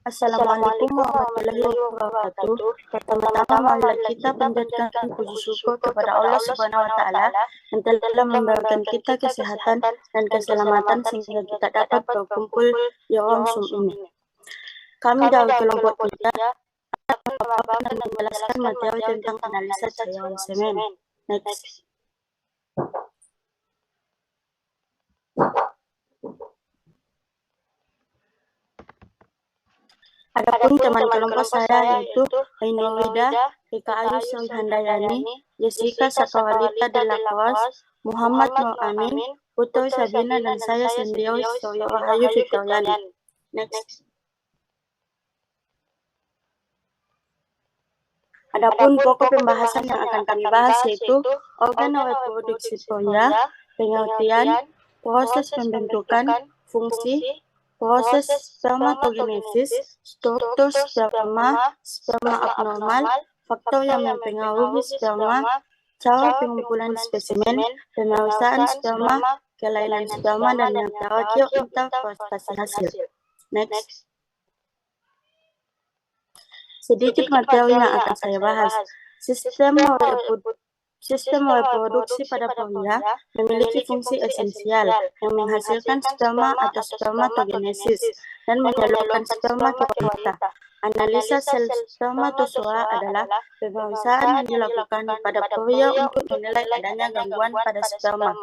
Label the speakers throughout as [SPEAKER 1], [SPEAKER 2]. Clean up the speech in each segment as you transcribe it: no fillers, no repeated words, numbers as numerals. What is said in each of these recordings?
[SPEAKER 1] Assalamualaikum warahmatullahi wabarakatuh. Pertama-tama marilah kita panjatkan puji syukur kepada Allah Subhanahu wa taala yang telah memberikan kita kesehatan dan keselamatan sehingga kita dapat berkumpul di ruang Zoom ini. Kami dari kelompok 3 akan memaparkan dan menjelaskan materi tentang analisa cairan semen. Next. Adapun teman kelompok saya yaitu Ainurida, Eka Ayu Sri Handayani, Jessica Sakawalita de la Croix, Muhammad Nur Amin, Putri Sabina, dan saya sendiri Surya Rahayu Fitriani. Next. Adapun pokok pembahasan yang akan kami bahas yaitu organ reproduksi pria, pengertian, proses pembentukan, fungsi, proses spermatogenesis, struktur sperma, sperma abnormal, faktor yang mempengaruhi sperma, cara pengumpulan spesimen, pemeriksaan sperma, kelainan sperma, dan yang terakhir interpretasi hasil. Next. Sedikit materi yang akan saya bahas. Sistem reproduksi pada pria memiliki fungsi esensial yang menghasilkan sperma atau spermatogenesis dan menyalurkan sperma ke kita. Analisa sel spermatozoa adalah pemeriksaan yang dilakukan pada pria untuk menilai adanya gangguan pada sperma.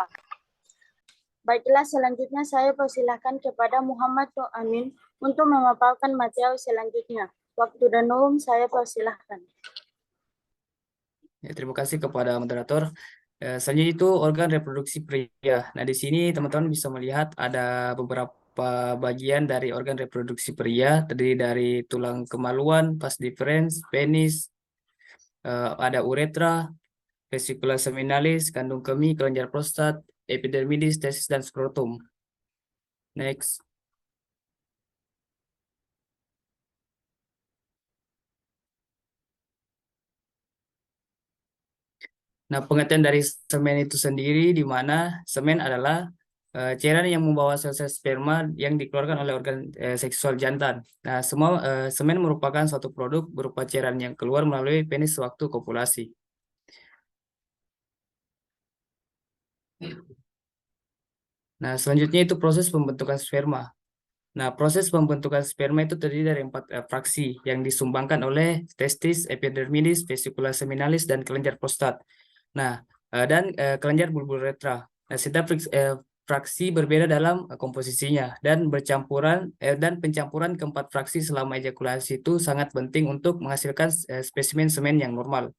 [SPEAKER 1] Baiklah, selanjutnya saya persilahkan kepada Muhammad Nur Amin untuk memaparkan materi selanjutnya. Waktu dan room saya persilahkan.
[SPEAKER 2] Ya, terima kasih kepada moderator. Selanjutnya itu organ reproduksi pria. Nah, di sini teman-teman bisa melihat ada beberapa bagian dari organ reproduksi pria, terdiri dari tulang kemaluan, vas deferens, penis, ada uretra, vesicula seminalis, kandung kemih, kelenjar prostat, epidermidis, testis, dan skrotum. Next. Nah, pengertian dari semen itu sendiri, di mana semen adalah cairan yang membawa sel-sel sperma yang dikeluarkan oleh organ seksual jantan. Nah, semua semen merupakan suatu produk berupa cairan yang keluar melalui penis sewaktu kopulasi. Nah, selanjutnya itu proses pembentukan sperma. Nah, proses pembentukan sperma itu terdiri dari 4 fraksi yang disumbangkan oleh testis, epidermidis, vesicula seminalis, dan kelenjar prostat. Nah, dan kelenjar bulbul uretra. Nah, setiap fraksi berbeda dalam komposisinya dan pencampuran keempat fraksi selama ejakulasi itu sangat penting untuk menghasilkan spesimen semen yang normal.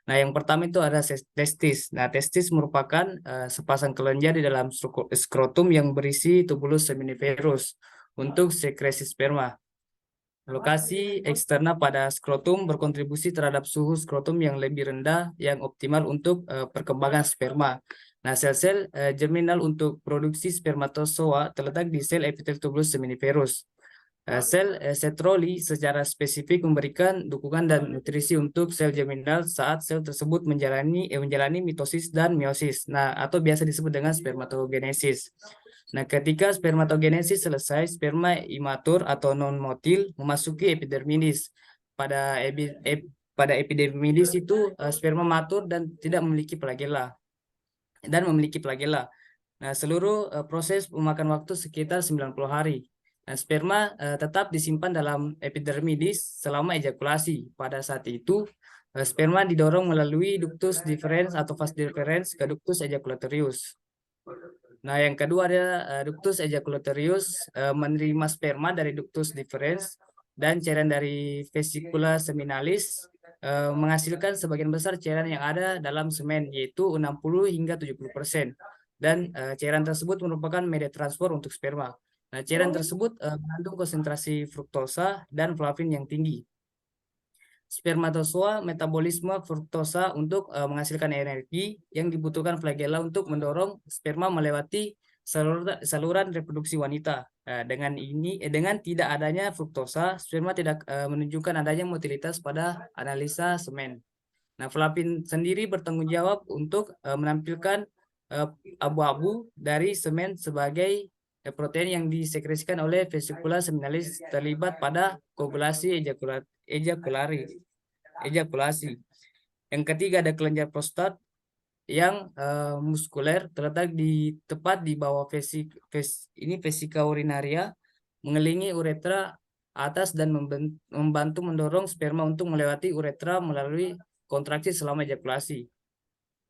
[SPEAKER 2] Nah, yang pertama itu ada testis. Nah, testis merupakan sepasang kelenjar di dalam skrotum yang berisi tubulus seminiferus untuk sekresi sperma. Lokasi eksterna pada skrotum berkontribusi terhadap suhu skrotum yang lebih rendah yang optimal untuk perkembangan sperma. Nah, sel-sel germinal untuk produksi spermatozoa terletak di sel epitel tubulus seminiferus. Sel setroli secara spesifik memberikan dukungan dan nutrisi untuk sel germinal saat sel tersebut menjalani mitosis dan meiosis. Nah, atau biasa disebut dengan spermatogenesis. Nah, ketika spermatogenesis selesai, sperma imatur atau non-motil memasuki epidermidis. Pada epidermidis itu sperma matur dan tidak memiliki flagella Nah, seluruh proses memakan waktu sekitar 90 hari. Nah, sperma tetap disimpan dalam epidermidis selama ejakulasi. Pada saat itu, sperma didorong melalui ductus deferens atau vas deferens ke ductus ejaculatorius. Nah, yang kedua ada ductus ejaculatorius menerima sperma dari ductus deferens dan cairan dari vesicula seminalis menghasilkan sebagian besar cairan yang ada dalam semen, yaitu 60 hingga 70%. Dan cairan tersebut merupakan media transport untuk sperma. Nah, cairan tersebut mengandung konsentrasi fruktosa dan flavin yang tinggi. Spermatozoa metabolisme fruktosa untuk menghasilkan energi yang dibutuhkan flagella untuk mendorong sperma melewati saluran reproduksi wanita. Dengan tidak adanya fruktosa, sperma tidak menunjukkan adanya motilitas pada analisa semen. Nah, flavin sendiri bertanggung jawab untuk menampilkan abu-abu dari semen sebagai protein yang disekresikan oleh vesikula seminalis terlibat pada koagulasi ejakulasi. Yang ketiga ada kelenjar prostat yang muskuler terletak tepat di bawah vesika urinaria, mengelilingi uretra atas dan membantu mendorong sperma untuk melewati uretra melalui kontraksi selama ejakulasi.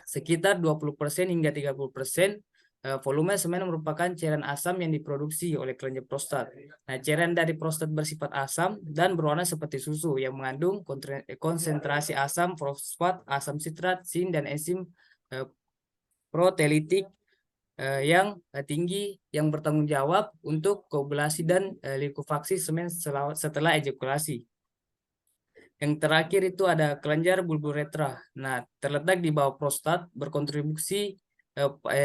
[SPEAKER 2] Sekitar 20% hingga 30% volume semen merupakan cairan asam yang diproduksi oleh kelenjar prostat. Nah, cairan dari prostat bersifat asam dan berwarna seperti susu yang mengandung konsentrasi asam fosfat, asam sitrat, zinc, dan enzim proteolitik yang tinggi yang bertanggung jawab untuk koagulasi dan likuifaksi semen setelah ejakulasi. Yang terakhir itu ada kelenjar bulburetra. Nah, terletak di bawah prostat, berkontribusi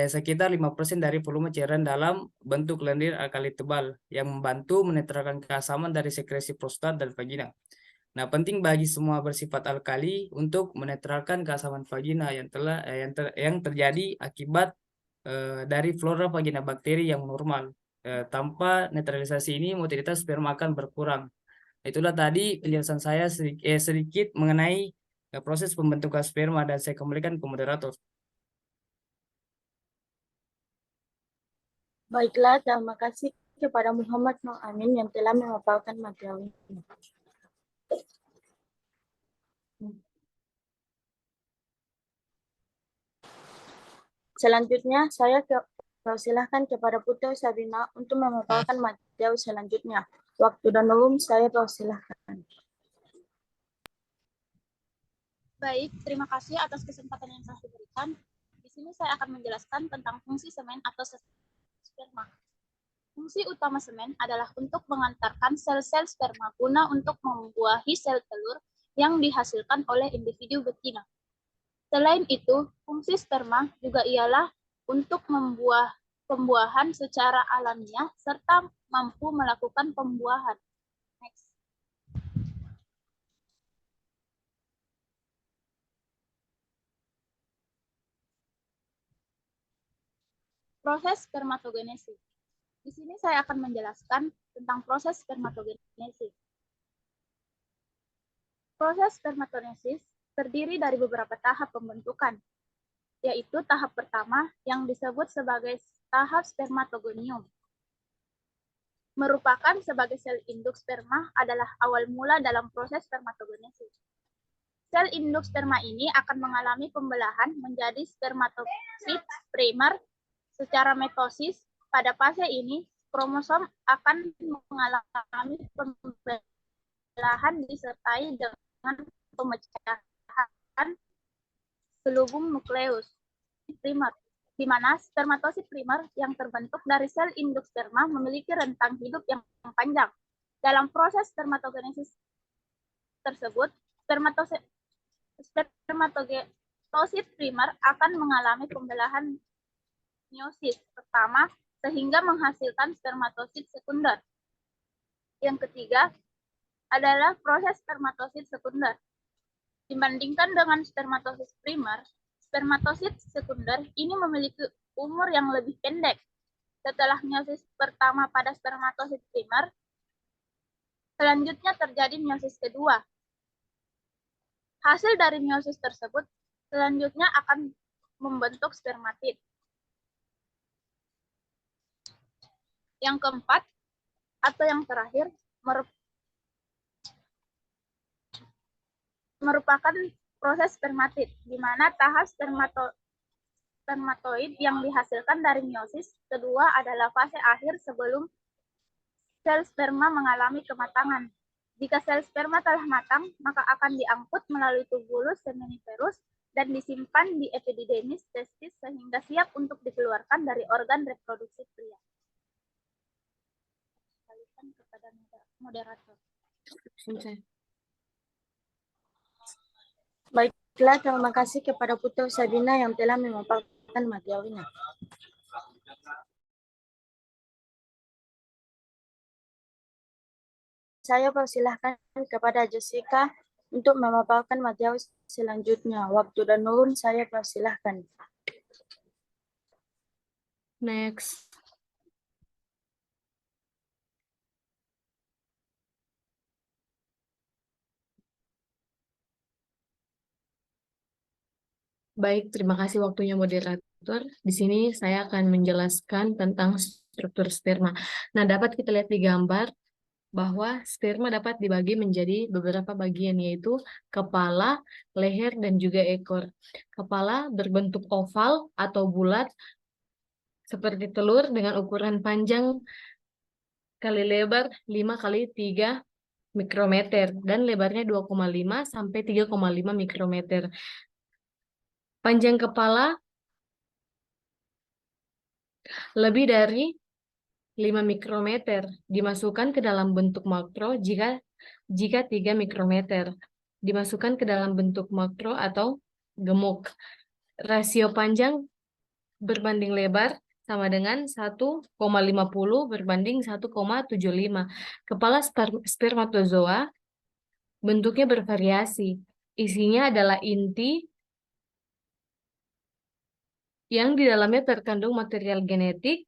[SPEAKER 2] sekitar 5% dari volume cairan dalam bentuk lendir alkali tebal yang membantu menetralkan keasaman dari sekresi prostat dan vagina. Nah, penting bagi semua bersifat alkali untuk menetralkan keasaman vagina yang terjadi akibat dari flora vagina bakteri yang normal. Tanpa netralisasi ini, motilitas sperma akan berkurang. Itulah tadi penjelasan saya sedikit mengenai proses pembentukan sperma, dan saya kembalikan ke moderator.
[SPEAKER 1] Baiklah, terima kasih kepada Muhammad Nur Amin yang telah memaparkan materi ini. Selanjutnya, saya persilahkan kepada Putri Sabina untuk memaparkan materi selanjutnya. Waktu dan room saya persilahkan.
[SPEAKER 3] Baik, terima kasih atas kesempatan yang telah diberikan. Di sini saya akan menjelaskan tentang fungsi semen atau sperma. Fungsi utama semen adalah untuk mengantarkan sel-sel sperma guna untuk membuahi sel telur yang dihasilkan oleh individu betina. Selain itu, fungsi sperma juga ialah untuk pembuahan secara alamiah serta mampu melakukan pembuahan. Next. Proses spermatogenesis. Di sini saya akan menjelaskan tentang proses spermatogenesis. Proses spermatogenesis terdiri dari beberapa tahap pembentukan, yaitu tahap pertama yang disebut sebagai tahap spermatogonium. Merupakan sebagai sel induk sperma adalah awal mula dalam proses spermatogenesis. Sel induk sperma ini akan mengalami pembelahan menjadi spermatosit primer secara mitosis. Pada fase ini, kromosom akan mengalami pembelahan disertai dengan pemecahan selubung nukleus primer, di mana spermatosit primer yang terbentuk dari sel induk sperma memiliki rentang hidup yang panjang. Dalam proses spermatogenesis tersebut, spermatosit primer akan mengalami pembelahan meiosis pertama sehingga menghasilkan spermatosit sekunder. Yang ketiga adalah proses spermatosit sekunder. Dibandingkan dengan spermatosit primer, spermatosit sekunder ini memiliki umur yang lebih pendek. Setelah meiosis pertama pada spermatosit primer, selanjutnya terjadi meiosis kedua. Hasil dari meiosis tersebut selanjutnya akan membentuk spermatid. Yang keempat atau yang terakhir merupakan proses spermatid, di mana tahap spermatoid yang dihasilkan dari meiosis kedua adalah fase akhir sebelum sel sperma mengalami kematangan. Jika sel sperma telah matang, maka akan diangkut melalui tubulus seminiferus dan disimpan di epididymis testis sehingga siap untuk dikeluarkan dari organ reproduksi pria. Kembalikan kepada moderator.
[SPEAKER 1] Baiklah, terima kasih kepada Putri Sabina yang telah memaparkan materinya. Saya persilahkan kepada Jessica untuk memaparkan materi selanjutnya. Waktu dan Nurun saya persilahkan.
[SPEAKER 4] Next. Baik, terima kasih waktunya moderator. Di sini saya akan menjelaskan tentang struktur sperma. Nah, dapat kita lihat di gambar bahwa sperma dapat dibagi menjadi beberapa bagian, yaitu kepala, leher, dan juga ekor. Kepala berbentuk oval atau bulat seperti telur dengan ukuran panjang kali lebar 5 kali 3 mikrometer dan lebarnya 2,5 sampai 3,5 mikrometer. Panjang kepala lebih dari 5 mikrometer dimasukkan ke dalam bentuk makro jika 3 mikrometer dimasukkan ke dalam bentuk makro atau gemuk. Rasio panjang berbanding lebar sama dengan 1,50 berbanding 1,75. Kepala spermatozoa bentuknya bervariasi. Isinya adalah inti yang di dalamnya terkandung material genetik,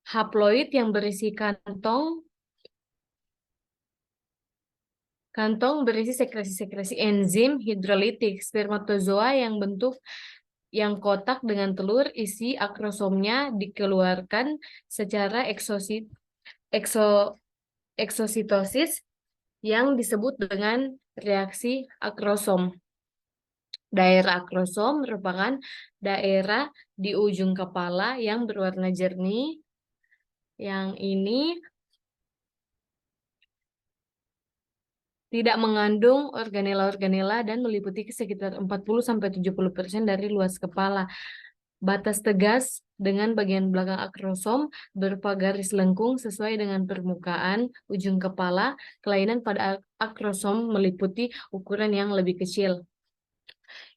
[SPEAKER 4] haploid yang berisi kantong berisi sekresi-sekresi enzim hidrolitik, spermatozoa yang bentuk yang kotak dengan telur, isi akrosomnya dikeluarkan secara eksositosis yang disebut dengan reaksi akrosom. Daerah akrosom merupakan daerah di ujung kepala yang berwarna jernih. Yang ini tidak mengandung organela-organela dan meliputi sekitar 40-70% dari luas kepala. Batas tegas dengan bagian belakang akrosom berupa garis lengkung sesuai dengan permukaan ujung kepala. Kelainan pada akrosom meliputi ukuran yang lebih kecil.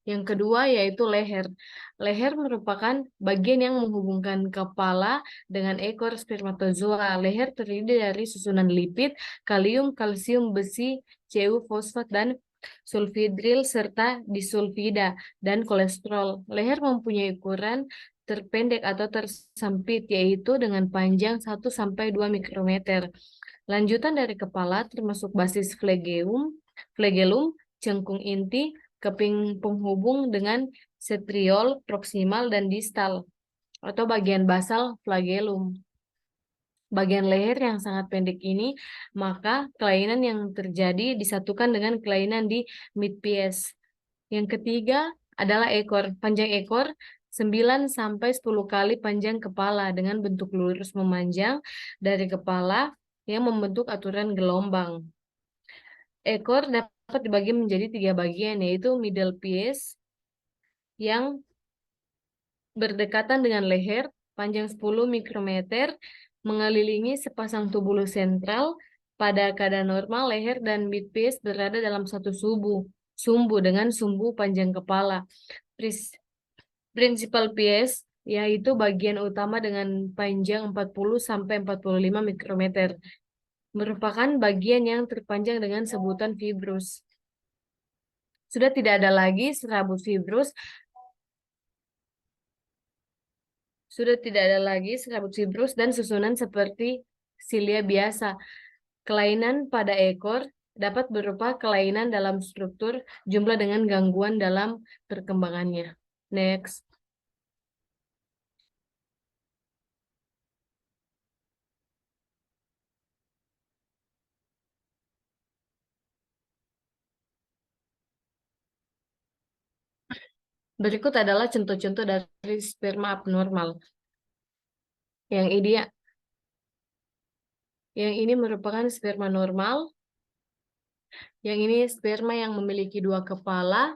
[SPEAKER 4] Yang kedua yaitu leher. Leher merupakan bagian yang menghubungkan kepala dengan ekor spermatozoa. Leher terdiri dari susunan lipid, kalium, kalsium, besi, Cu, fosfat, dan sulfidril serta disulfida dan kolesterol. Leher mempunyai ukuran terpendek atau tersempit yaitu dengan panjang 1-2 mikrometer. Lanjutan dari kepala termasuk basis flagellum, cengkung inti, keping penghubung dengan setriol, proksimal, dan distal, atau bagian basal flagellum. Bagian leher yang sangat pendek ini, maka kelainan yang terjadi disatukan dengan kelainan di midpiece. Yang ketiga adalah ekor. Panjang ekor 9-10 kali panjang kepala dengan bentuk lurus memanjang dari kepala yang membentuk aturan gelombang. Ekor dapat dibagi menjadi 3 bagian, yaitu middle piece yang berdekatan dengan leher, panjang 10 mikrometer, mengelilingi sepasang tubulus sentral. Pada keadaan normal, leher dan midpiece berada dalam satu sumbu dengan sumbu panjang kepala. Principal piece yaitu bagian utama dengan panjang 40-45 mikrometer. Merupakan bagian yang terpanjang dengan sebutan fibrous. Sudah tidak ada lagi serabut fibrous. Dan susunan seperti silia biasa. Kelainan pada ekor dapat berupa kelainan dalam struktur, jumlah dengan gangguan dalam perkembangannya. Next. Berikut adalah contoh-contoh dari sperma abnormal. Yang ini merupakan sperma normal. Yang ini sperma yang memiliki 2 kepala.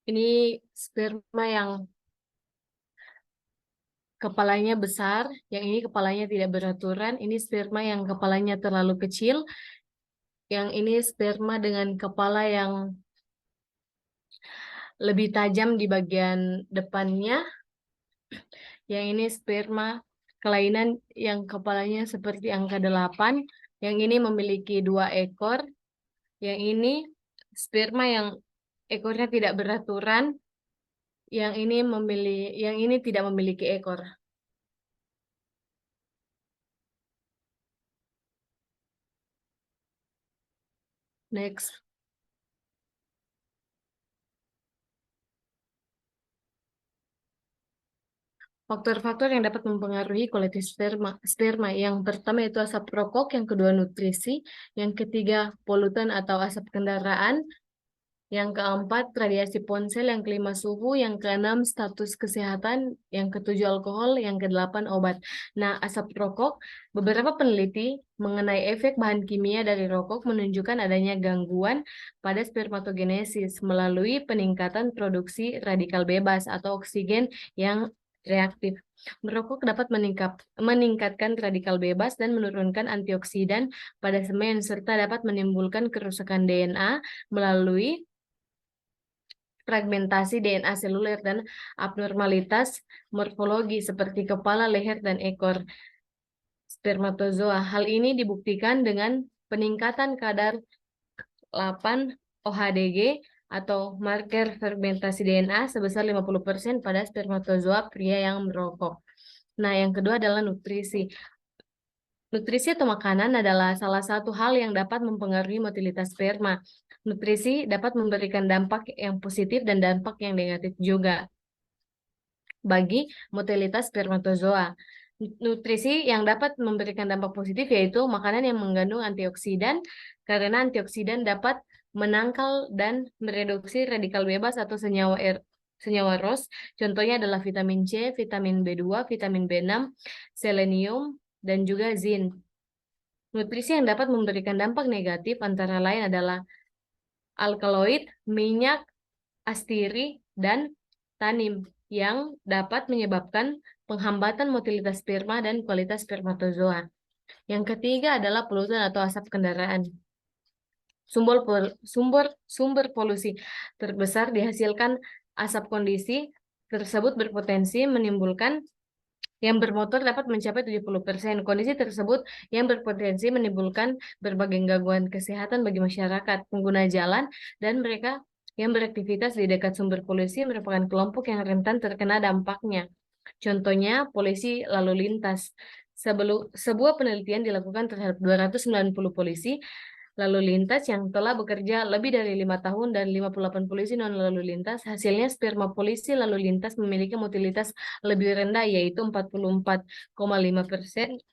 [SPEAKER 4] Ini sperma yang kepalanya besar, yang ini kepalanya tidak beraturan. Ini sperma yang kepalanya terlalu kecil. Yang ini sperma dengan kepala yang lebih tajam di bagian depannya. Yang ini sperma kelainan yang kepalanya seperti angka 8. Yang ini memiliki 2 ekor. Yang ini sperma yang ekornya tidak beraturan. Yang ini tidak memiliki ekor. Next. Faktor-faktor yang dapat mempengaruhi kualitas sperma. Yang pertama itu asap rokok, yang kedua nutrisi, yang ketiga polutan atau asap kendaraan, yang keempat radiasi ponsel, yang kelima suhu, yang keenam status kesehatan, yang ketujuh alkohol, yang kedelapan obat. Nah, asap rokok, beberapa peneliti mengenai efek bahan kimia dari rokok menunjukkan adanya gangguan pada spermatogenesis melalui peningkatan produksi radikal bebas atau oksigen yang reaktif. Merokok dapat meningkatkan radikal bebas dan menurunkan antioksidan pada semen serta dapat menimbulkan kerusakan DNA melalui fragmentasi DNA seluler dan abnormalitas morfologi seperti kepala, leher, dan ekor spermatozoa. Hal ini dibuktikan dengan peningkatan kadar 8 OHDG atau marker fermentasi DNA sebesar 50% pada spermatozoa pria yang merokok. Nah, yang kedua adalah nutrisi. Nutrisi atau makanan adalah salah satu hal yang dapat mempengaruhi motilitas sperma. Nutrisi dapat memberikan dampak yang positif dan dampak yang negatif juga bagi motilitas spermatozoa. Nutrisi yang dapat memberikan dampak positif yaitu makanan yang mengandung antioksidan, karena antioksidan dapat menangkal dan mereduksi radikal bebas atau senyawa ROS. Contohnya adalah vitamin C, vitamin B2, vitamin B6, selenium, dan juga zinc. Nutrisi yang dapat memberikan dampak negatif antara lain adalah alkaloid, minyak, astiri, dan tanin yang dapat menyebabkan penghambatan motilitas sperma dan kualitas spermatozoa. Yang ketiga adalah polutan atau asap kendaraan. Sumber polusi terbesar dihasilkan asap kondisi tersebut berpotensi menimbulkan yang bermotor dapat mencapai 70%. Kondisi tersebut yang berpotensi menimbulkan berbagai gangguan kesehatan bagi masyarakat, pengguna jalan, dan mereka yang beraktivitas di dekat sumber polusi merupakan kelompok yang rentan terkena dampaknya. Contohnya, polusi lalu lintas. Sebuah penelitian dilakukan terhadap 290 polisi lalu lintas yang telah bekerja lebih dari 5 tahun dan 58 polisi non lalu lintas. Hasilnya sperma polisi lalu lintas memiliki motilitas lebih rendah yaitu 44,5%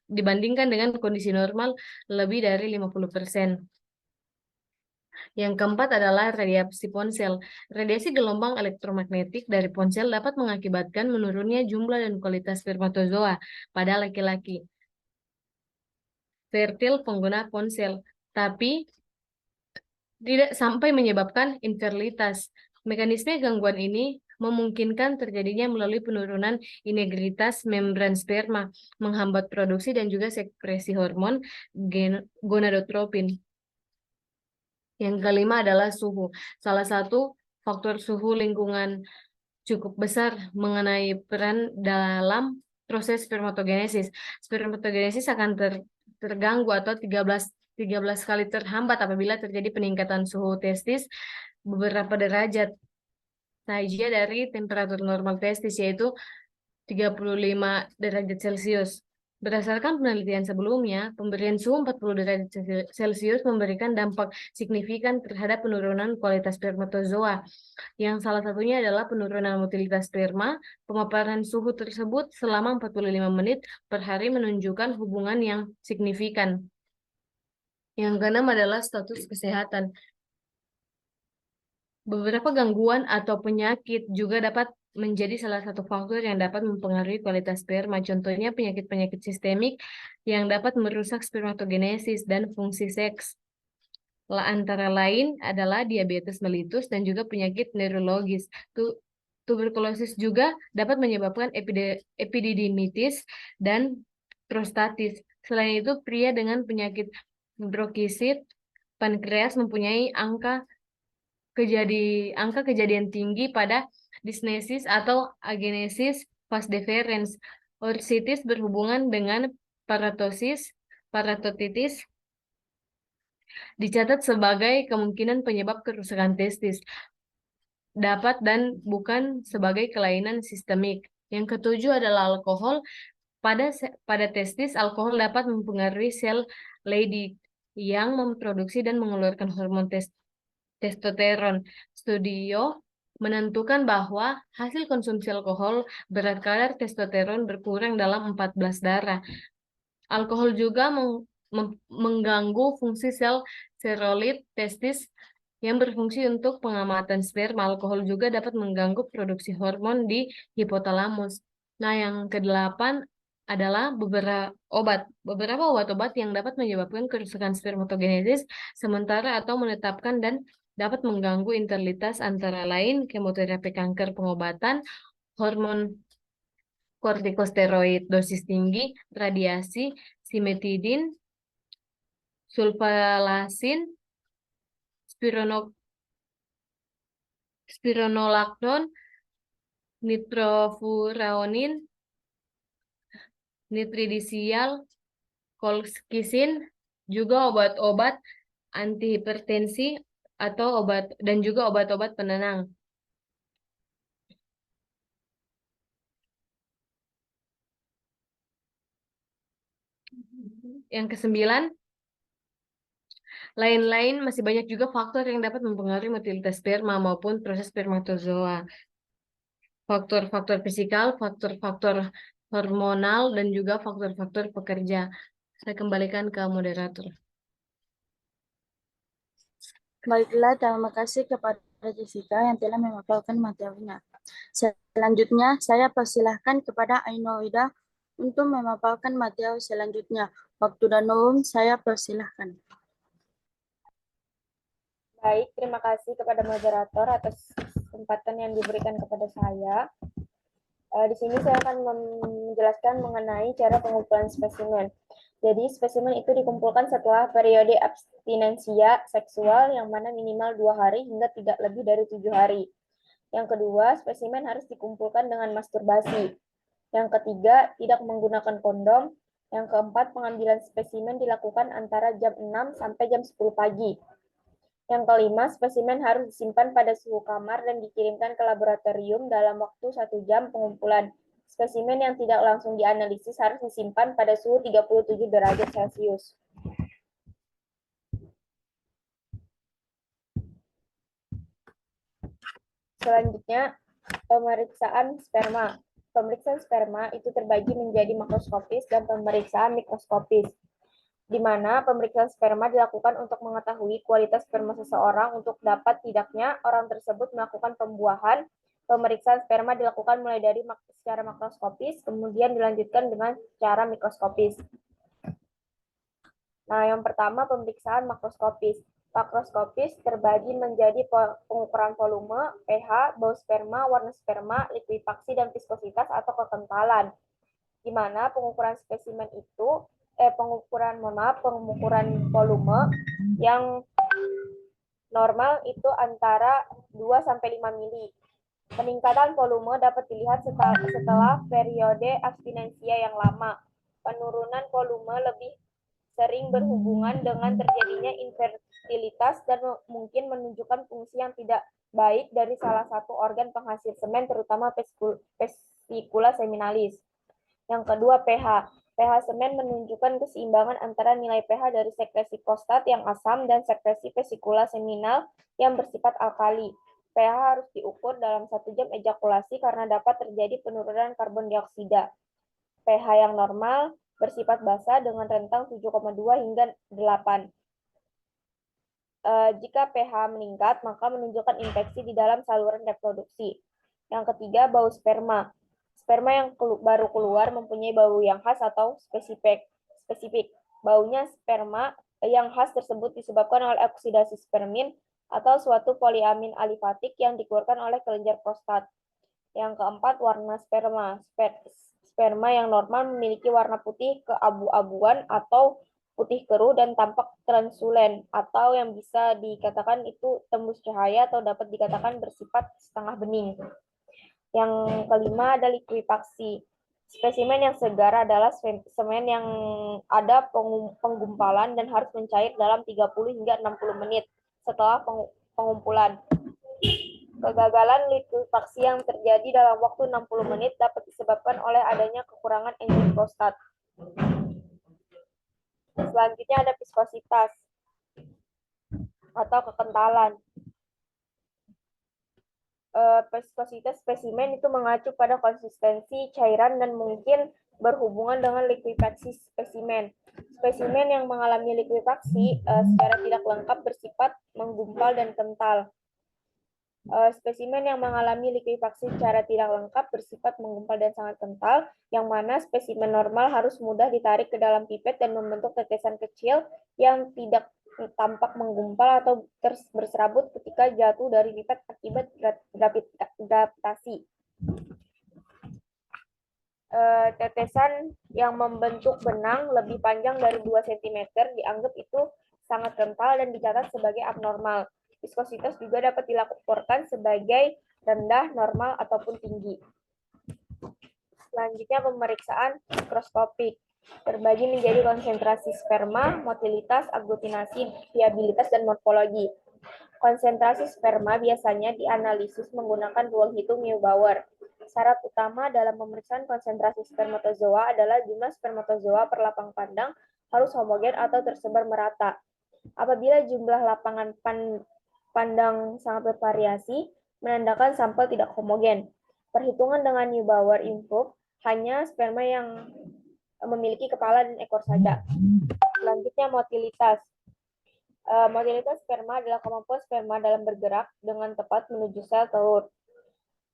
[SPEAKER 4] dibandingkan dengan kondisi normal lebih dari 50%. Yang keempat adalah radiasi ponsel. Radiasi gelombang elektromagnetik dari ponsel dapat mengakibatkan menurunnya jumlah dan kualitas spermatozoa pada laki-laki fertil pengguna ponsel, tapi tidak sampai menyebabkan infertilitas. Mekanisme gangguan ini memungkinkan terjadinya melalui penurunan integritas membran sperma, menghambat produksi dan juga sekresi hormon gonadotropin. Yang kelima adalah suhu. Salah satu faktor suhu lingkungan cukup besar mengenai peran dalam proses spermatogenesis. Spermatogenesis akan terganggu atau 13 kali terhambat apabila terjadi peningkatan suhu testis beberapa derajat saja dari temperatur normal testis, yaitu 35 derajat Celcius. Berdasarkan penelitian sebelumnya, pemberian suhu 40 derajat Celcius memberikan dampak signifikan terhadap penurunan kualitas spermatozoa, yang salah satunya adalah penurunan motilitas sperma. Pemaparan suhu tersebut selama 45 menit per hari menunjukkan hubungan yang signifikan. Yang keenam adalah status kesehatan. Beberapa gangguan atau penyakit juga dapat menjadi salah satu faktor yang dapat mempengaruhi kualitas sperma. Contohnya penyakit-penyakit sistemik yang dapat merusak spermatogenesis dan fungsi seks. Antara lain adalah diabetes mellitus dan juga penyakit neurologis. Tuberkulosis juga dapat menyebabkan epididymitis dan prostatis. Selain itu, pria dengan penyakit brokisit pankreas mempunyai angka kejadian tinggi pada dysgenesis atau agenesis vas deferens. Orsitis berhubungan dengan paratotitis dicatat sebagai kemungkinan penyebab kerusakan testis dapat dan bukan sebagai kelainan sistemik. Yang ketujuh adalah alkohol. Pada testis, alkohol dapat mempengaruhi sel Leydig yang memproduksi dan mengeluarkan hormon testosteron. Studio menentukan bahwa hasil konsumsi alkohol berat kadar testosteron berkurang dalam 14 darah. Alkohol juga mengganggu fungsi sel steroid testis yang berfungsi untuk pengamatan sperma. Alkohol juga dapat mengganggu produksi hormon di hipotalamus. Nah, yang ke-8 adalah beberapa obat-obat yang dapat menyebabkan kerusakan spermatogenesis sementara atau menetapkan dan dapat mengganggu interlitas, antara lain kemoterapi kanker, pengobatan, hormon kortikosteroid dosis tinggi, radiasi, simetidin, sulfalasin, spironolakton, nitrofuraonin, nitridisial, kolskisin, juga obat-obat antihipertensi atau obat-obat penenang. Yang ke-9, lain-lain masih banyak juga faktor yang dapat mempengaruhi motilitas sperma maupun proses spermatozoa. Faktor-faktor fisikal, faktor-faktor hormonal, dan juga faktor-faktor pekerja. Saya kembalikan ke moderator.
[SPEAKER 1] Baiklah, terima kasih kepada Jessica yang telah memaparkan materinya. Selanjutnya, saya persilahkan kepada Ainoida untuk memaparkan materi selanjutnya. Waktu dan umum saya persilahkan.
[SPEAKER 5] Baik, terima kasih kepada moderator atas kesempatan yang diberikan kepada saya. Di sini saya akan menjelaskan mengenai cara pengumpulan spesimen. Jadi, spesimen itu dikumpulkan setelah periode abstinensia seksual yang mana minimal 2 hari hingga tidak lebih dari 7 hari. Yang kedua, spesimen harus dikumpulkan dengan masturbasi. Yang ketiga, tidak menggunakan kondom. Yang keempat, pengambilan spesimen dilakukan antara jam 6 sampai jam 10 pagi. Yang kelima, spesimen harus disimpan pada suhu kamar dan dikirimkan ke laboratorium dalam waktu 1 jam pengumpulan. Spesimen yang tidak langsung dianalisis harus disimpan pada suhu 37 derajat Celcius. Selanjutnya, pemeriksaan sperma. Pemeriksaan sperma itu terbagi menjadi makroskopis dan pemeriksaan mikroskopis, di mana pemeriksaan sperma dilakukan untuk mengetahui kualitas sperma seseorang untuk dapat tidaknya orang tersebut melakukan pembuahan. Pemeriksaan sperma dilakukan mulai dari secara makroskopis, kemudian dilanjutkan dengan cara mikroskopis. Nah, yang pertama pemeriksaan makroskopis. Makroskopis terbagi menjadi pengukuran volume, pH, bau sperma, warna sperma, likuifaksi, dan viskositas atau kekentalan. Di mana pengukuran spesimen itu pengukuran volume yang normal itu antara 2-5 mili. Peningkatan volume dapat dilihat setelah periode abstinensia yang lama. Penurunan volume lebih sering berhubungan dengan terjadinya infertilitas dan mungkin menunjukkan fungsi yang tidak baik dari salah satu organ penghasil semen, terutama vesicula seminalis. Yang kedua, pH. pH semen menunjukkan keseimbangan antara nilai pH dari sekresi prostat yang asam dan sekresi vesikula seminal yang bersifat alkali. pH harus diukur dalam 1 jam ejakulasi karena dapat terjadi penurunan karbon dioksida. pH yang normal bersifat basa dengan rentang 7,2 hingga 8. Jika pH meningkat, maka menunjukkan infeksi di dalam saluran reproduksi. Yang ketiga, bau sperma. Sperma yang baru keluar mempunyai bau yang khas atau spesifik. Baunya sperma yang khas tersebut disebabkan oleh oksidasi spermin atau suatu poliamin alifatik yang dikeluarkan oleh kelenjar prostat. Yang keempat, warna sperma. Sperma yang normal memiliki warna putih keabu-abuan atau putih keruh dan tampak translucent, atau yang bisa dikatakan itu tembus cahaya atau dapat dikatakan bersifat setengah bening. Yang kelima ada likuifaksi. Spesimen yang segar adalah semen yang ada penggumpalan dan harus mencair dalam 30 hingga 60 menit setelah pengumpulan. Kegagalan likuifaksi yang terjadi dalam waktu 60 menit dapat disebabkan oleh adanya kekurangan enzim prostat. Selanjutnya ada viskositas. atau kekentalan. Viskositas spesimen itu mengacu pada konsistensi cairan dan mungkin berhubungan dengan likuifaksi spesimen. Spesimen yang mengalami likuifaksi secara tidak lengkap bersifat menggumpal dan kental. Spesimen yang mengalami likuifaksi secara tidak lengkap bersifat menggumpal dan sangat kental, yang mana spesimen normal harus mudah ditarik ke dalam pipet dan membentuk tetesan kecil yang tidak tampak menggumpal atau berserabut ketika jatuh dari pipet akibat gravitasi. Tetesan yang membentuk benang lebih panjang dari 2 cm dianggap itu sangat kental dan dicatat sebagai abnormal. Viskositas juga dapat dilaporkan sebagai rendah, normal, ataupun tinggi. Selanjutnya pemeriksaan mikroskopik. Terbagi menjadi konsentrasi sperma, motilitas, aglutinasi, viabilitas, dan morfologi. Konsentrasi sperma biasanya dianalisis menggunakan ruang hitung Neubauer. Syarat utama dalam pemeriksaan konsentrasi spermatozoa adalah jumlah spermatozoa per lapang pandang harus homogen atau tersebar merata. Apabila jumlah lapangan pandang sangat bervariasi, menandakan sampel tidak homogen. Perhitungan dengan Neubauer improve hanya sperma yang memiliki kepala dan ekor saja. Selanjutnya motilitas. Motilitas sperma adalah kemampuan sperma dalam bergerak dengan tepat menuju sel telur.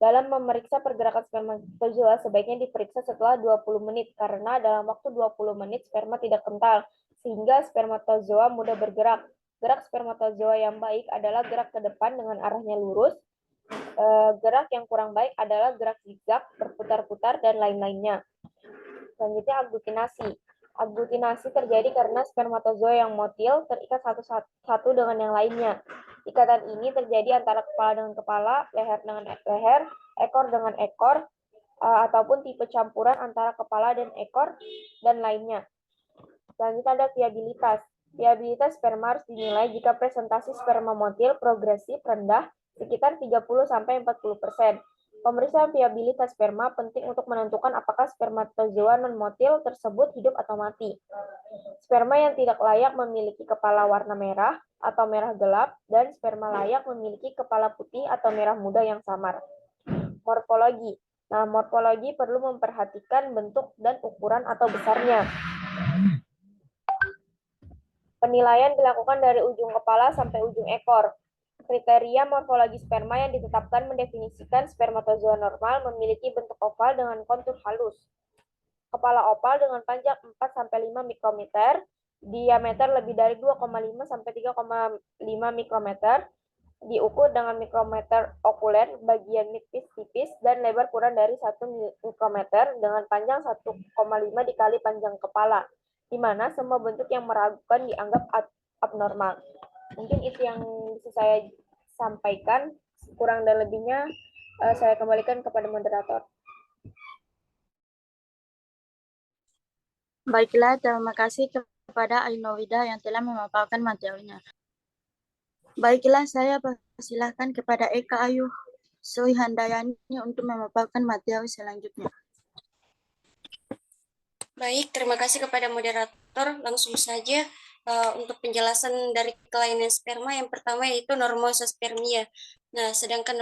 [SPEAKER 5] Dalam memeriksa pergerakan spermatozoa sebaiknya diperiksa setelah 20 menit karena dalam waktu 20 menit sperma tidak kental sehingga spermatozoa mudah bergerak. Gerak spermatozoa yang baik adalah gerak ke depan dengan arahnya lurus. Gerak yang kurang baik adalah gerak zigzag, berputar-putar, dan lain-lainnya. Selanjutnya aglutinasi. Aglutinasi terjadi karena spermatozoa yang motil terikat satu dengan yang lainnya. Ikatan ini terjadi antara kepala dengan kepala, leher dengan leher, ekor dengan ekor, ataupun tipe campuran antara kepala dan ekor, dan lainnya. Selanjutnya ada viabilitas. Viabilitas sperma harus dinilai jika presentasi sperma motil progresif rendah sekitar 30-40%. Pemeriksaan viabilitas sperma penting untuk menentukan apakah spermatozoa non-motil tersebut hidup atau mati. Sperma yang tidak layak memiliki kepala warna merah atau merah gelap, dan sperma layak memiliki kepala putih atau merah muda yang samar. Morfologi. Nah, morfologi perlu memperhatikan bentuk dan ukuran atau besarnya. Penilaian dilakukan dari ujung kepala sampai ujung ekor. Kriteria morfologi sperma yang ditetapkan mendefinisikan spermatozoa normal memiliki bentuk oval dengan kontur halus. Kepala oval dengan panjang 4-5 mikrometer, diameter lebih dari 2,5-3,5 mikrometer, diukur dengan mikrometer okuler, bagian nipis tipis, dan lebar kurang dari 1 mikrometer dengan panjang 1,5 dikali panjang kepala, di mana semua bentuk yang meragukan dianggap abnormal. Mungkin itu yang bisa saya sampaikan. Kurang dan lebihnya saya kembalikan kepada moderator.
[SPEAKER 1] Baiklah, terima kasih kepada Ainowida yang telah memaparkan materinya. Baiklah, saya persilahkan kepada Eka Ayu Sri Handayani untuk memaparkan materi selanjutnya.
[SPEAKER 6] Baik, terima kasih kepada moderator. Langsung saja untuk penjelasan dari kelainan sperma, yang pertama yaitu normosospermia. Nah, sedangkan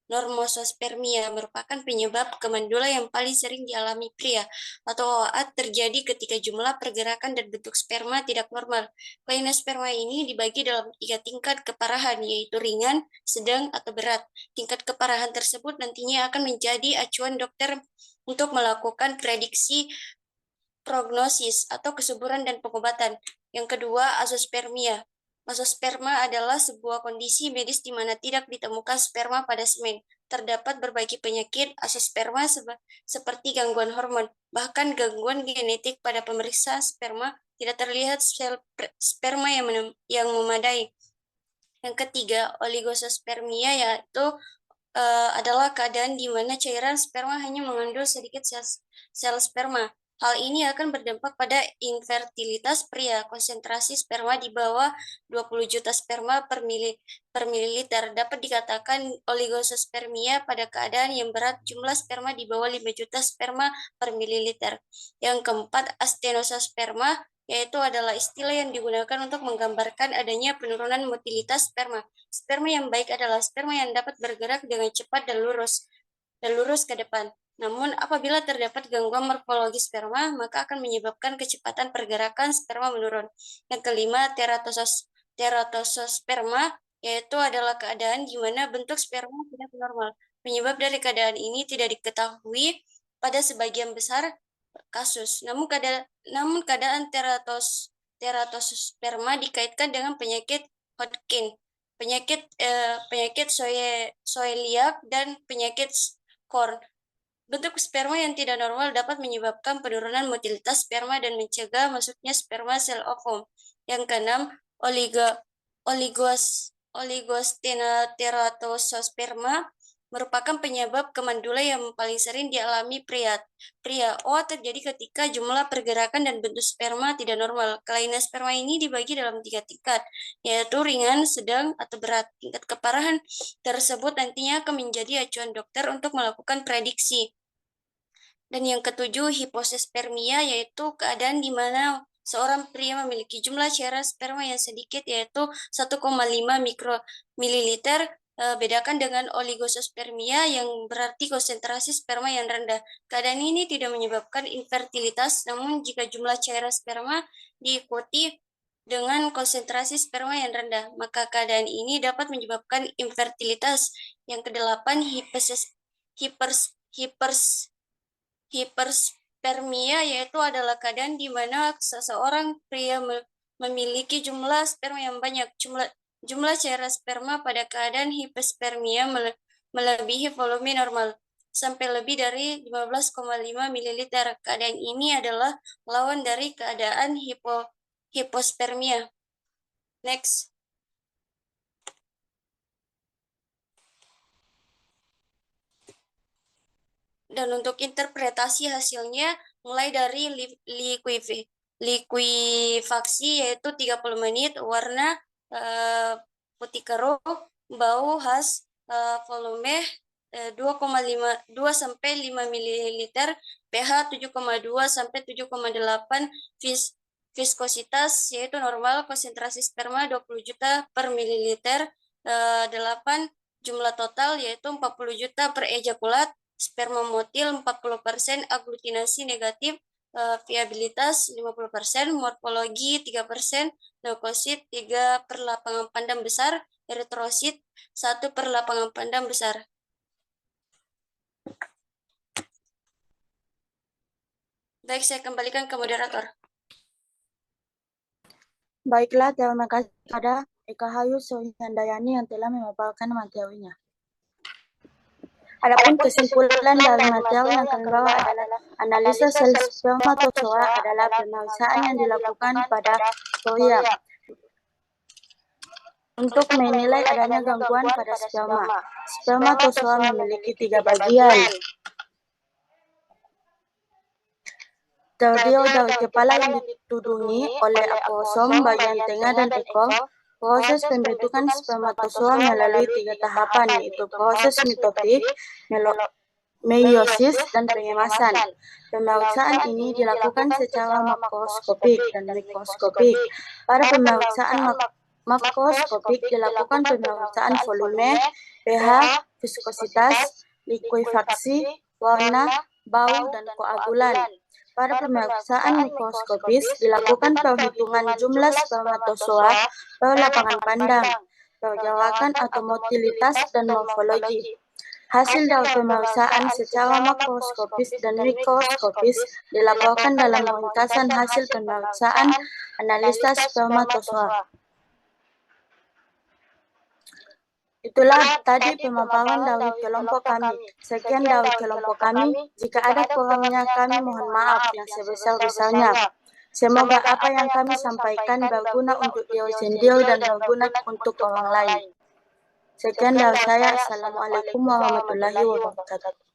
[SPEAKER 6] normosospermia merupakan penyebab kemandula yang paling sering dialami pria atau OA terjadi ketika jumlah pergerakan dan bentuk sperma tidak normal. Kelainan sperma ini dibagi dalam 3 tingkat keparahan, yaitu ringan, sedang, atau berat. Tingkat keparahan tersebut nantinya akan menjadi acuan dokter untuk melakukan prediksi prognosis atau kesuburan dan pengobatan. Yang kedua, azospermia. Azosperma adalah sebuah kondisi medis di mana tidak ditemukan sperma pada semen. Terdapat berbagai penyakit azosperma seperti gangguan hormon, bahkan gangguan genetik pada pemeriksa sperma tidak terlihat sel sperma yang memadai. Yang ketiga, oligospermia, yaitu adalah keadaan di mana cairan sperma hanya mengandung sedikit sel sperma. Hal ini akan berdampak pada infertilitas pria. Konsentrasi sperma di bawah 20 juta sperma per mililiter. Dapat dikatakan oligospermia pada keadaan yang berat jumlah sperma di bawah 5 juta sperma per mililiter. Yang keempat, astenosperma yaitu adalah istilah yang digunakan untuk menggambarkan adanya penurunan motilitas sperma. Sperma yang baik adalah sperma yang dapat bergerak dengan cepat dan lurus ke depan. Namun, apabila terdapat gangguan morfologi sperma, maka akan menyebabkan kecepatan pergerakan sperma menurun. Yang kelima, teratososperma, yaitu adalah keadaan di mana bentuk sperma tidak normal. Penyebab dari keadaan ini tidak diketahui pada sebagian besar kasus. Namun keadaan teratososperma dikaitkan dengan penyakit Hodgkin, penyakit celiac dan penyakit Korn. Bentuk sperma yang tidak normal dapat menyebabkan penurunan motilitas sperma dan mencegah masuknya sperma sel ovum. Yang keenam, oligosteratosperma merupakan penyebab kemandula yang paling sering dialami pria. OA terjadi ketika jumlah pergerakan dan bentuk sperma tidak normal. Kelainan sperma ini dibagi dalam 3 tingkat, yaitu ringan, sedang, atau berat. Tingkat keparahan tersebut nantinya akan menjadi acuan dokter untuk melakukan prediksi. Dan yang ketujuh, hipospermia, yaitu keadaan di mana seorang pria memiliki jumlah cairan sperma yang sedikit, yaitu 1,5 mikromililiter. Bedakan dengan oligospermia yang berarti konsentrasi sperma yang rendah. Keadaan ini tidak menyebabkan infertilitas, namun jika jumlah cairan sperma diikuti dengan konsentrasi sperma yang rendah, maka keadaan ini dapat menyebabkan infertilitas. Yang kedelapan, hiperspermia, yaitu adalah keadaan di mana seseorang pria memiliki jumlah sperma yang banyak. Jumlah cairan sperma pada keadaan hiperspermia melebihi volume normal sampai lebih dari 15,5 ml. Keadaan ini adalah lawan dari keadaan hipospermia. Next. Dan untuk interpretasi hasilnya mulai dari likuifaksi, yaitu 30 menit, warna putih keruh, bau khas, volume 2,5 sampai 5 ml, pH 7,2 sampai 7,8, viskositas yaitu normal, konsentrasi sperma 20 juta per mililiter, 8, jumlah total yaitu 40 juta per ejakulat, sperma motil 40%, aglutinasi negatif, viabilitas 50%, morfologi 3%, leukosit 3 per lapangan pandang besar, eritrosit 1 per lapangan pandang besar. Baik, saya kembalikan ke moderator.
[SPEAKER 1] Baiklah, terima kasih kepada Eka Hayu Sohyandayani yang telah memaparkan materinya. Adapun kesimpulan dari materi yang kami bawa adalah analisa sel spermatozoa adalah pemeriksaan yang dilakukan pada sperma untuk menilai adanya gangguan pada sperma. Spermatozoa memiliki 3 bagian. Terdiri dari kepala yang ditudungi oleh akrosom bagian tengah dan ekor. Proses pembentukan spermatozoa melalui 3 tahapan, yaitu proses mitotik, meiosis, dan pengemasan. Pemeriksaan ini dilakukan secara makroskopik dan mikroskopik. Pada pemeriksaan makroskopik dilakukan pemeriksaan volume, pH, viskositas, likuifaksi, warna, bau, dan koagulan. Pada pemeriksaan mikroskopis dilakukan perhitungan jumlah spermatozoa per lapangan pandang, pergerakan atau motilitas, dan morfologi. Hasil dari pemeriksaan secara makroskopis dan mikroskopis dilaporkan dalam ringkasan hasil pemeriksaan analisa spermatozoa. Itulah tadi pemaparan dari kelompok kami. Sekian dari kelompok kami. Jika ada kurangnya kami mohon maaf yang sebesar-besarnya. Semoga apa yang kami sampaikan berguna untuk diri sendiri dan berguna untuk orang lain. Sekian dari saya. Assalamualaikum warahmatullahi wabarakatuh.